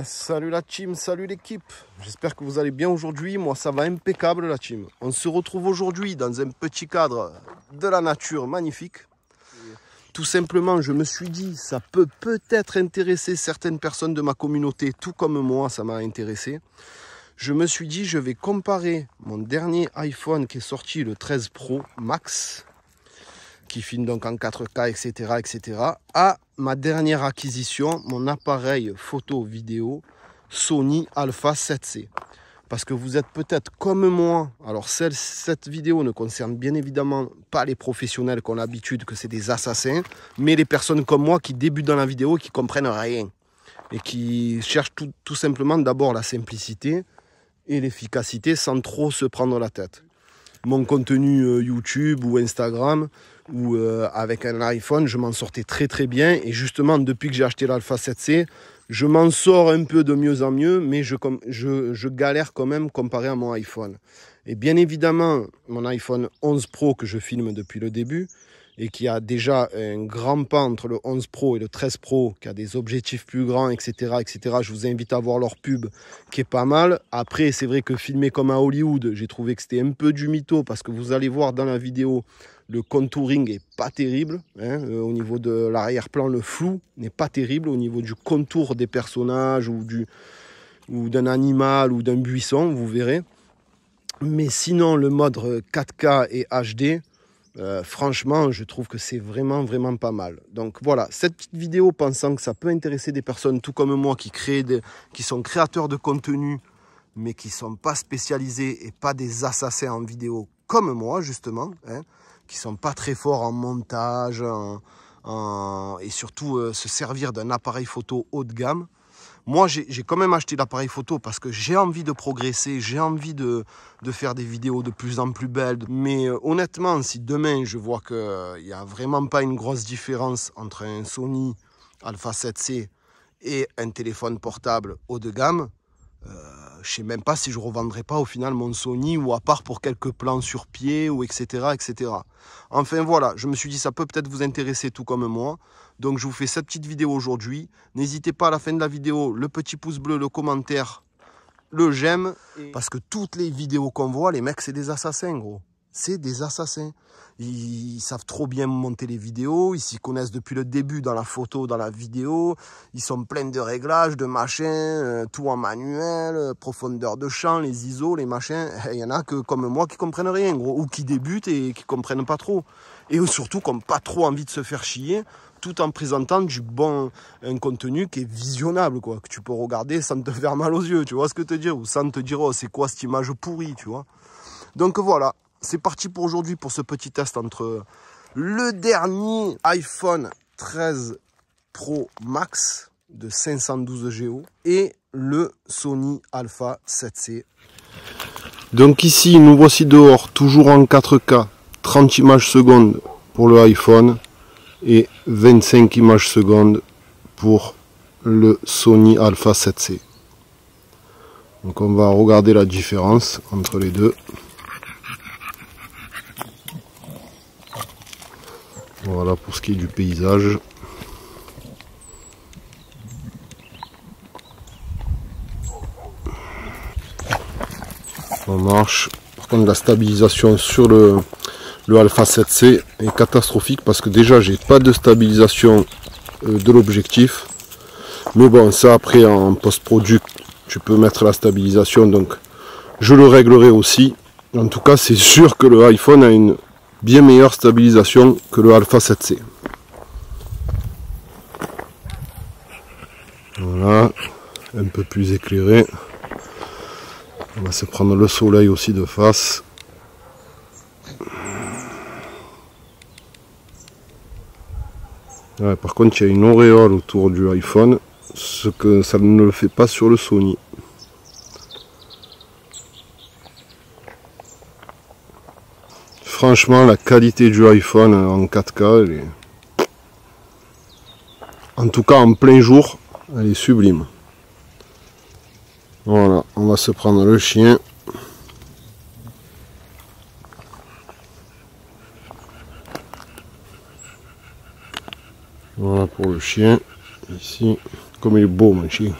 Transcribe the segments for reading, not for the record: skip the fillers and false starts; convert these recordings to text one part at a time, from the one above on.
Salut la team, salut l'équipe. J'espère que vous allez bien aujourd'hui. Moi ça va impeccable la team. On se retrouve aujourd'hui dans un petit cadre de la nature magnifique. Tout simplement, je me suis dit, ça peut peut-être intéresser certaines personnes de ma communauté, tout comme moi, ça m'a intéressé. Je me suis dit, je vais comparer mon dernier iPhone qui est sorti, le 13 Pro Max, qui filme donc en 4K, etc., à ma dernière acquisition, mon appareil photo-vidéo Sony Alpha 7C. Parce que vous êtes peut-être comme moi, alors cette vidéo ne concerne bien évidemment pas les professionnels qui ont l'habitude que c'est des assassins, mais les personnes comme moi qui débutent dans la vidéo et qui comprennent rien. Et qui cherchent tout simplement d'abord la simplicité et l'efficacité sans trop se prendre la tête. Mon contenu YouTube ou Instagram ou avec un iPhone, je m'en sortais très bien. Et justement, depuis que j'ai acheté l'Alpha 7C, je m'en sors un peu de mieux en mieux, mais je galère quand même comparé à mon iPhone. Et bien évidemment, mon iPhone 11 Pro que je filme depuis le début et qui a déjà un grand pas entre le 11 Pro et le 13 Pro, qui a des objectifs plus grands, etc. Je vous invite à voir leur pub, qui est pas mal. Après, c'est vrai que filmer comme à Hollywood, j'ai trouvé que c'était un peu du mytho, parce que vous allez voir dans la vidéo, le contouring est pas terrible. Au niveau de l'arrière-plan, le flou n'est pas terrible. Au niveau du contour des personnages ou d'un animal ou d'un buisson, vous verrez. Mais sinon, le mode 4K et HD, franchement, je trouve que c'est vraiment pas mal. Donc voilà, cette petite vidéo, pensant que ça peut intéresser des personnes tout comme moi qui sont créateurs de contenu, mais qui ne sont pas spécialisés et pas des assassins en vidéo comme moi, justement, qui ne sont pas très forts en montage et surtout se servir d'un appareil photo haut de gamme. Moi, j'ai quand même acheté l'appareil photo parce que j'ai envie de progresser, j'ai envie de faire des vidéos de plus en plus belles. Mais honnêtement, si demain, je vois qu'il n'y a vraiment pas une grosse différence entre un Sony Alpha 7C et un téléphone portable haut de gamme, je ne sais même pas si je ne revendrai pas au final mon Sony, ou à part pour quelques plans sur pied, ou etc. Enfin voilà, je me suis dit ça peut peut-être vous intéresser tout comme moi. Donc je vous fais cette petite vidéo aujourd'hui. N'hésitez pas à la fin de la vidéo, le petit pouce bleu, le commentaire, le j'aime. Parce que toutes les vidéos qu'on voit, les mecs c'est des assassins gros. C'est des assassins. Ils savent trop bien monter les vidéos, ils s'y connaissent depuis le début dans la photo, dans la vidéo. Ils sont pleins de réglages, de machins, tout en manuel, profondeur de champ, les ISO, les machins. Il y en a que comme moi qui comprennent rien, gros, ou qui débutent et qui comprennent pas trop. Et surtout qui n'ont pas trop envie de se faire chier, tout en présentant un contenu qui est visionnable, quoi, que tu peux regarder sans te faire mal aux yeux, tu vois ce que je te dire, ou sans te dire, oh, c'est quoi cette image pourrie, tu vois. Donc voilà. C'est parti pour aujourd'hui pour ce petit test entre le dernier iPhone 13 Pro Max de 512 Go et le Sony Alpha 7C. Donc ici, nous voici dehors, toujours en 4K, 30 images secondes pour le iPhone et 25 images secondes pour le Sony Alpha 7C. Donc on va regarder la différence entre les deux. Voilà pour ce qui est du paysage. Ça marche. Par contre, la stabilisation sur le Alpha 7C est catastrophique parce que déjà j'ai pas de stabilisation de l'objectif. Mais bon, ça après en post-product, tu peux mettre la stabilisation, donc je le réglerai aussi. En tout cas, c'est sûr que le iPhone a une bien meilleure stabilisation que le Alpha 7C. Voilà, un peu plus éclairé. On va se prendre le soleil aussi de face. Ouais, par contre, il y a une auréole autour du iPhone, ce que ça ne le fait pas sur le Sony. Franchement, la qualité du iPhone en 4K, elle est... en tout cas en plein jour, elle est sublime. Voilà, on va se prendre le chien. Voilà pour le chien. Ici, comme il est beau mon chien.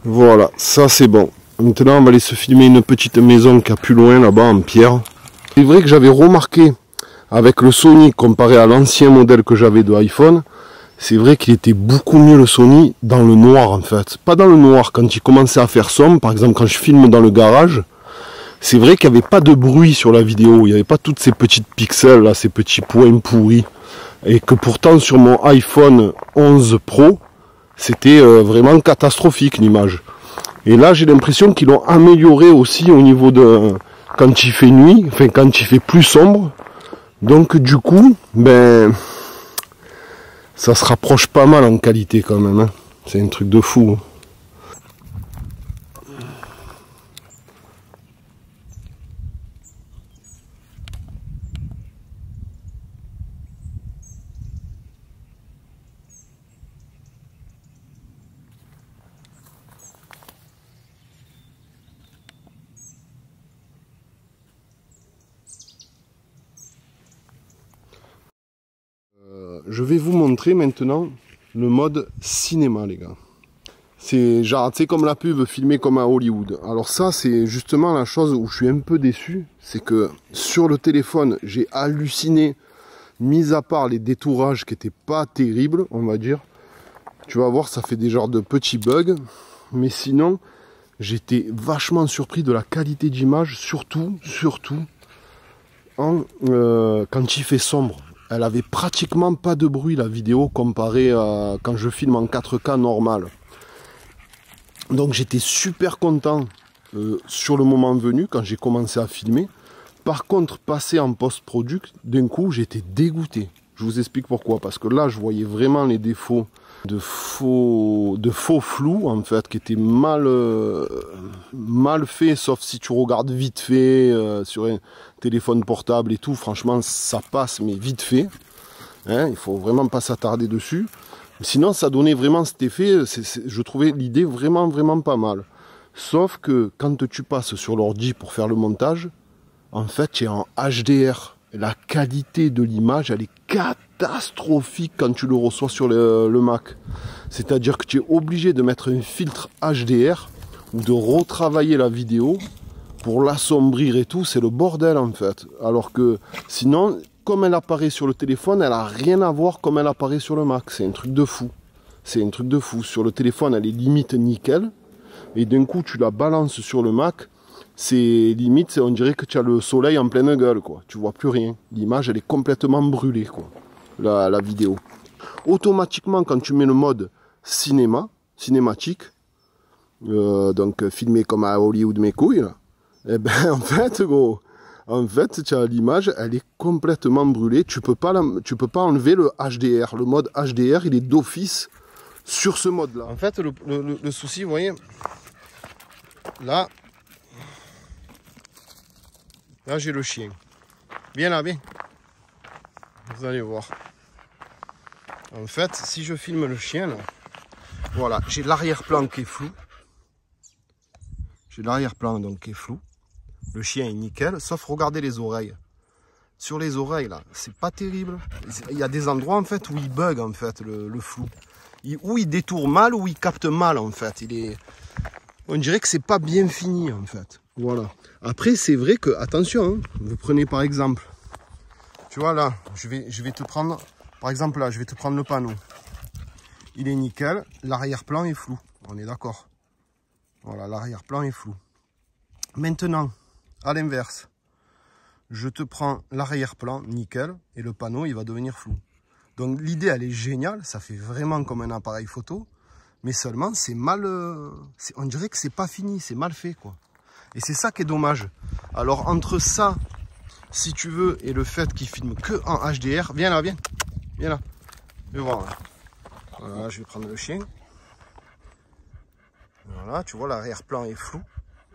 Voilà, ça c'est bon. Maintenant on va aller se filmer une petite maison qui a plus loin là-bas en pierre. C'est vrai que j'avais remarqué avec le Sony comparé à l'ancien modèle que j'avais de iPhone, c'est vrai qu'il était beaucoup mieux le Sony dans le noir en fait. Pas dans le noir, quand il commençait à faire sombre, par exemple quand je filme dans le garage, c'est vrai qu'il n'y avait pas de bruit sur la vidéo, il n'y avait pas toutes ces petites pixels là, ces petits points pourris. Et que pourtant sur mon iPhone 11 Pro, c'était vraiment catastrophique l'image. Et là j'ai l'impression qu'ils l'ont amélioré aussi au niveau de quand il fait nuit, enfin quand il fait plus sombre. Donc du coup, ben ça se rapproche pas mal en qualité quand même. Hein. C'est un truc de fou. Hein. Je vais vous montrer maintenant le mode cinéma, les gars. C'est genre, tu sais, comme la pub filmée comme à Hollywood. Alors ça, c'est justement la chose où je suis un peu déçu. C'est que sur le téléphone, j'ai halluciné, mis à part les détourages qui n'étaient pas terribles, on va dire. Tu vas voir, ça fait des genres de petits bugs. Mais sinon, j'étais vachement surpris de la qualité d'image, surtout, quand il fait sombre. Elle avait pratiquement pas de bruit la vidéo comparée à quand je filme en 4K normal. Donc j'étais super content sur le moment venu quand j'ai commencé à filmer. Par contre, passer en post-product, d'un coup j'étais dégoûté. Je vous explique pourquoi. Parce que là je voyais vraiment les défauts de faux flou en fait, qui étaient mal fait, sauf si tu regardes vite fait sur un téléphone portable et tout. Franchement ça passe mais vite fait. Hein, il faut vraiment pas s'attarder dessus. Sinon ça donnait vraiment cet effet, je trouvais l'idée vraiment pas mal. Sauf que quand tu passes sur l'ordi pour faire le montage, en fait tu es en HDR. La qualité de l'image elle est catastrophique quand tu le reçois sur le Mac. C'est-à-dire que tu es obligé de mettre un filtre HDR ou de retravailler la vidéo pour l'assombrir et tout, c'est le bordel en fait. Alors que sinon, comme elle apparaît sur le téléphone, elle n'a rien à voir comme elle apparaît sur le Mac. C'est un truc de fou. C'est un truc de fou. Sur le téléphone, elle est limite nickel. Et d'un coup, tu la balances sur le Mac. C'est limite, on dirait que tu as le soleil en pleine gueule, quoi. Tu vois plus rien. L'image, elle est complètement brûlée, quoi. La vidéo. Automatiquement, quand tu mets le mode cinématique, donc filmé comme à Hollywood mes couilles, là, eh ben, en fait, gros, tu as l'image, elle est complètement brûlée. Tu peux pas enlever le HDR. Le mode HDR, il est d'office sur ce mode-là. En fait, le souci, vous voyez, là j'ai le chien. Viens là, viens. Vous allez voir. En fait, si je filme le chien, là, voilà, j'ai l'arrière-plan qui est flou. J'ai l'arrière-plan donc qui est flou. Le chien est nickel, sauf regardez les oreilles. Sur les oreilles, là, c'est pas terrible. Il y a des endroits, en fait, où il bug, en fait, le flou. Où il détourne mal, où il capte mal, en fait. On dirait que c'est pas bien fini, en fait. Voilà. Après, c'est vrai que, attention, hein, vous prenez par exemple, tu vois là, je vais te prendre, par exemple là, je vais te prendre le panneau. Il est nickel, l'arrière-plan est flou, on est d'accord. Voilà, l'arrière-plan est flou. Maintenant, à l'inverse, je te prends l'arrière-plan nickel et le panneau, il va devenir flou. Donc l'idée, elle est géniale, ça fait vraiment comme un appareil photo, mais seulement c'est mal, on dirait que c'est pas fini, c'est mal fait quoi. Et c'est ça qui est dommage. Alors entre ça, si tu veux, et le fait qu'il filme que en HDR, viens là, viens là. Viens voir là. Voilà, je vais prendre le chien. Voilà, tu vois, l'arrière-plan est flou.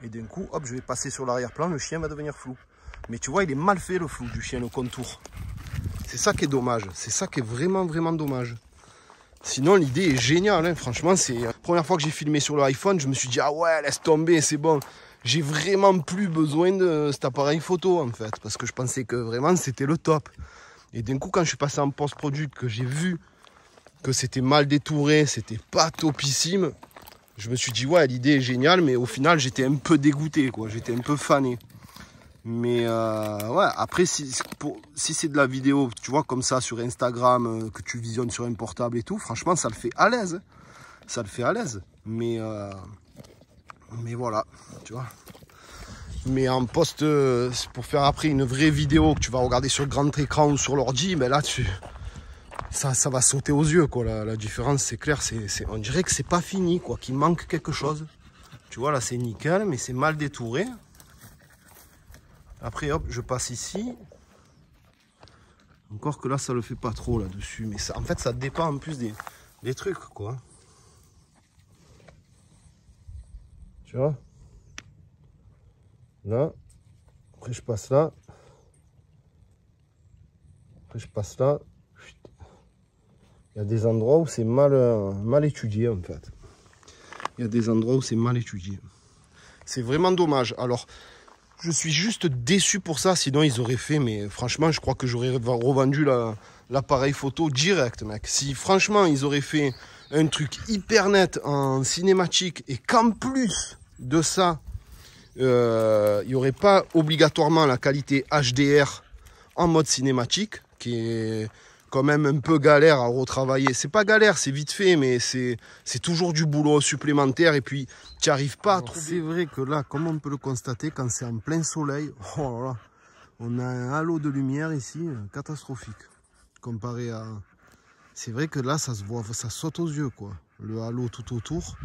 Et d'un coup, hop, je vais passer sur l'arrière-plan, le chien va devenir flou. Mais tu vois, il est mal fait le flou du chien, le contour. C'est ça qui est dommage. C'est ça qui est vraiment dommage. Sinon, l'idée est géniale. Hein. Franchement, c'est la première fois que j'ai filmé sur l'iPhone, je me suis dit, ah ouais, laisse tomber, c'est bon. J'ai vraiment plus besoin de cet appareil photo, en fait. Parce que je pensais que vraiment, c'était le top. Et d'un coup, quand je suis passé en post-product, que j'ai vu que c'était mal détouré, c'était pas topissime, je me suis dit, ouais, l'idée est géniale, mais au final, j'étais un peu dégoûté, quoi. J'étais un peu fané. Mais ouais, après, si c'est de la vidéo, tu vois, comme ça, sur Instagram, que tu visionnes sur un portable et tout, franchement, ça le fait à l'aise. Ça le fait à l'aise. Mais voilà, tu vois. Mais en post, pour faire après une vraie vidéo que tu vas regarder sur le grand écran ou sur l'ordi, ben là, ça va sauter aux yeux, quoi. La différence, c'est clair, on dirait que c'est pas fini, quoi, qu'il manque quelque chose. Tu vois, là, c'est nickel, mais c'est mal détouré. Après, hop, je passe ici. Encore que là, ça le fait pas trop, là-dessus. Mais ça, en fait, ça dépend en plus des trucs, quoi. Tu vois? Là. Après, je passe là. Après, je passe là. Il y a des endroits où c'est mal étudié, en fait. Il y a des endroits où c'est mal étudié. C'est vraiment dommage. Alors, je suis juste déçu pour ça. Sinon, ils auraient fait... Mais franchement, je crois que j'aurais revendu l'appareil photo direct, mec. Si, franchement, ils auraient fait un truc hyper net en cinématique et qu'en plus de ça, il n'y aurait pas obligatoirement la qualité HDR en mode cinématique, qui est quand même un peu galère à retravailler. C'est pas galère, c'est vite fait, mais c'est toujours du boulot supplémentaire et puis tu n'y arrives pas à trouver. C'est vrai que là, comme on peut le constater, quand c'est en plein soleil, oh là là, on a un halo de lumière ici catastrophique comparé à... C'est vrai que là, ça se voit, ça saute aux yeux, quoi. Le halo tout autour.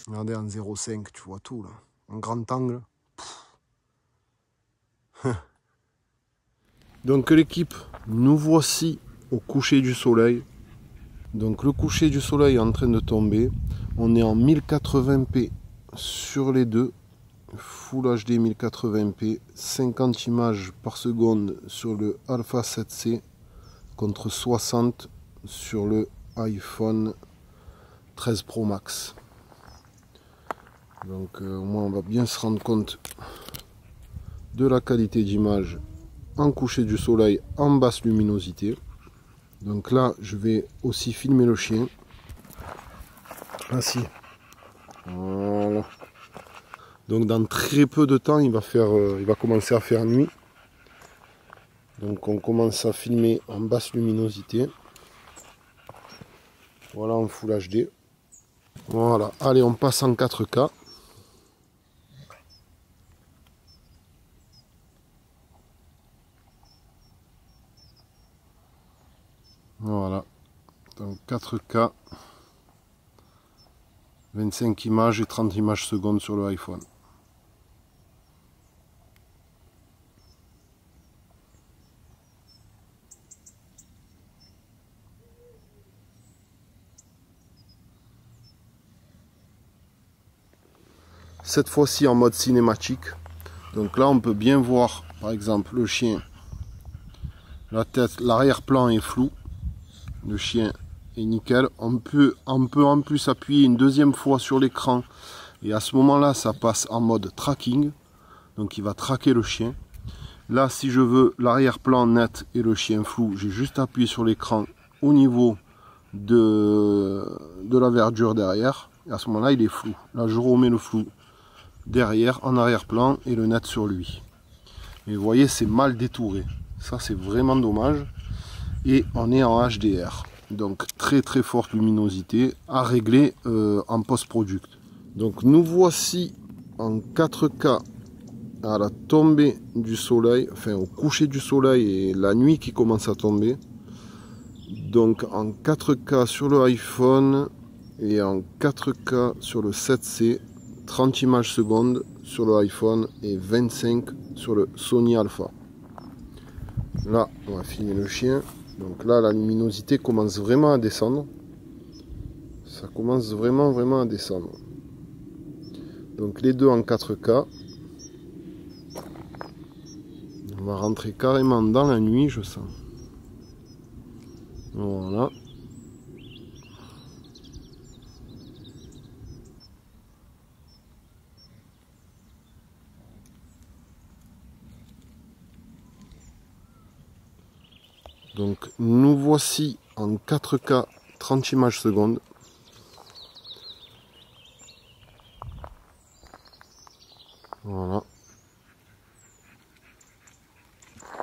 Regardez en 0,5, tu vois tout là. En grand angle. Donc l'équipe, nous voici au coucher du soleil. Donc le coucher du soleil est en train de tomber. On est en 1080p sur les deux. Full HD 1080p, 50 images par seconde sur le Alpha 7C contre 60 sur le iPhone 13 Pro Max. Donc au moins on va bien se rendre compte de la qualité d'image en coucher du soleil en basse luminosité. Donc là je vais aussi filmer le chien. Ainsi. Voilà. Donc dans très peu de temps il va commencer à faire nuit. Donc on commence à filmer en basse luminosité. Voilà en Full HD. Voilà, allez on passe en 4K. Voilà, donc 4K, 25 images et 30 images secondes sur le iPhone. Cette fois-ci en mode cinématique. Donc là on peut bien voir par exemple le chien, la tête, l'arrière-plan est flou. Le chien est nickel. On peut en plus appuyer une deuxième fois sur l'écran et à ce moment-là ça passe en mode tracking. Donc il va traquer le chien. Là si je veux l'arrière-plan net et le chien flou, j'ai juste appuyé sur l'écran au niveau de la verdure derrière. Et à ce moment-là il est flou. Là je remets le flou derrière en arrière-plan et le net sur lui. Et vous voyez c'est mal détouré. Ça c'est vraiment dommage. Et on est en HDR, donc très très forte luminosité à régler en post-product. Donc nous voici en 4K à la tombée du soleil, enfin au coucher du soleil et la nuit qui commence à tomber. Donc en 4K sur le iPhone et en 4K sur le 7C, 30 images secondes sur le iPhone et 25 sur le Sony Alpha. Là on va filmer le chien. Donc là, la luminosité commence vraiment à descendre. Ça commence vraiment à descendre. Donc les deux en 4K. On va rentrer carrément dans la nuit, je sens. Voilà. Donc nous voici en 4K 30 images secondes. Voilà.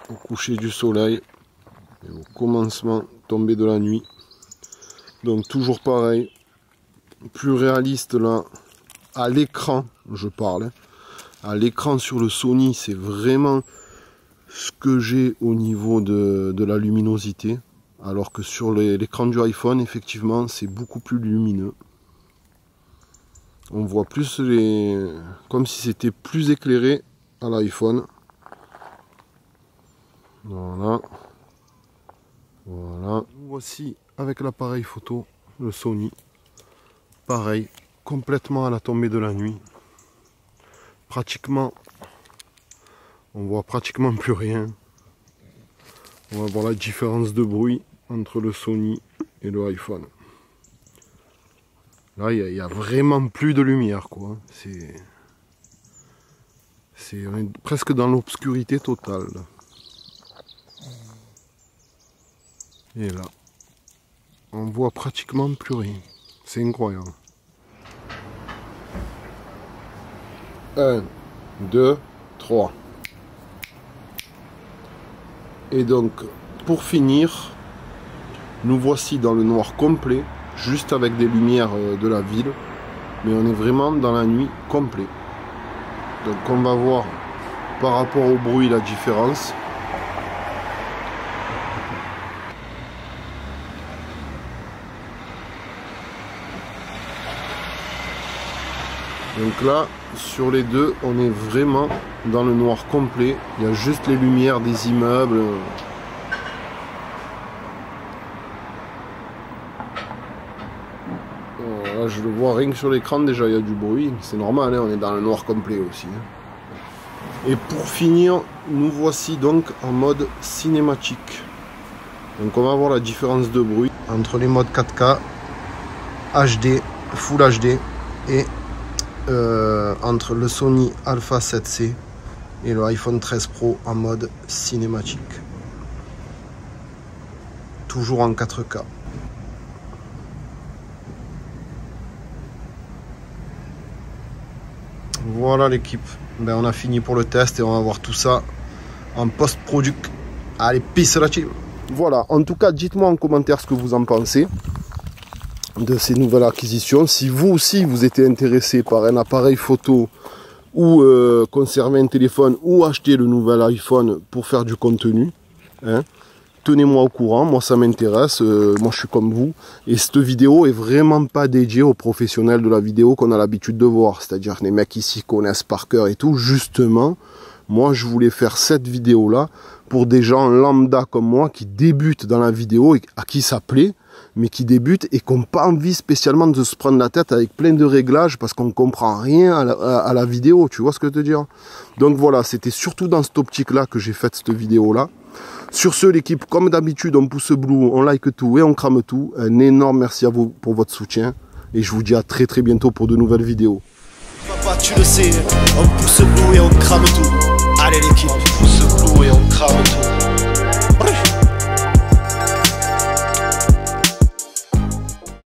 Au coucher du soleil et au commencement tombée de la nuit. Donc toujours pareil, plus réaliste là, à l'écran, je parle. À l'écran sur le Sony, c'est vraiment ce que j'ai au niveau de la luminosité. Alors que sur l'écran du iPhone, effectivement, c'est beaucoup plus lumineux. On voit plus comme si c'était plus éclairé à l'iPhone. Voilà. Voilà. Voici avec l'appareil photo, le Sony. Pareil, complètement à la tombée de la nuit. Pratiquement, on voit pratiquement plus rien. On va voir la différence de bruit entre le Sony et le iPhone. Là, il n'y a vraiment plus de lumière, quoi. On est presque dans l'obscurité totale. Là. Et là, on voit pratiquement plus rien. C'est incroyable. 1, 2, 3. Et donc, pour finir, nous voici dans le noir complet, juste avec des lumières de la ville, mais on est vraiment dans la nuit complet. Donc on va voir par rapport au bruit la différence. Donc là, sur les deux, on est vraiment dans le noir complet. Il y a juste les lumières des immeubles. Là, je le vois rien que sur l'écran, déjà il y a du bruit. C'est normal, hein, on est dans le noir complet aussi. Et pour finir, nous voici donc en mode cinématique. Donc on va voir la différence de bruit entre les modes 4K, HD, Full HD et entre le Sony Alpha 7C et le iPhone 13 Pro en mode cinématique. Toujours en 4K. Voilà l'équipe. Ben, on a fini pour le test et on va voir tout ça en post-product. Allez, peace la team. Voilà, en tout cas, dites-moi en commentaire ce que vous en pensez de ces nouvelles acquisitions. Si vous aussi vous êtes intéressé par un appareil photo ou conserver un téléphone ou acheter le nouvel iPhone pour faire du contenu, hein, tenez-moi au courant, moi ça m'intéresse, moi je suis comme vous. Et cette vidéo est vraiment pas dédiée aux professionnels de la vidéo qu'on a l'habitude de voir, c'est-à-dire les mecs ici connaissent par cœur et tout. Justement, moi je voulais faire cette vidéo là pour des gens lambda comme moi qui débutent dans la vidéo et à qui ça plaît, mais qui débutent et qui n'ont pas envie spécialement de se prendre la tête avec plein de réglages parce qu'on ne comprend rien à la vidéo, tu vois ce que je veux te dire. Donc voilà, c'était surtout dans cette optique-là que j'ai fait cette vidéo-là. Sur ce, l'équipe, comme d'habitude, on pouce blue, on like tout et on crame tout. Un énorme merci à vous pour votre soutien et je vous dis à très très bientôt pour de nouvelles vidéos. Papa, tu le sais, on pousse blue et on crame tout. Allez l'équipe, on pousse blue et on crame tout.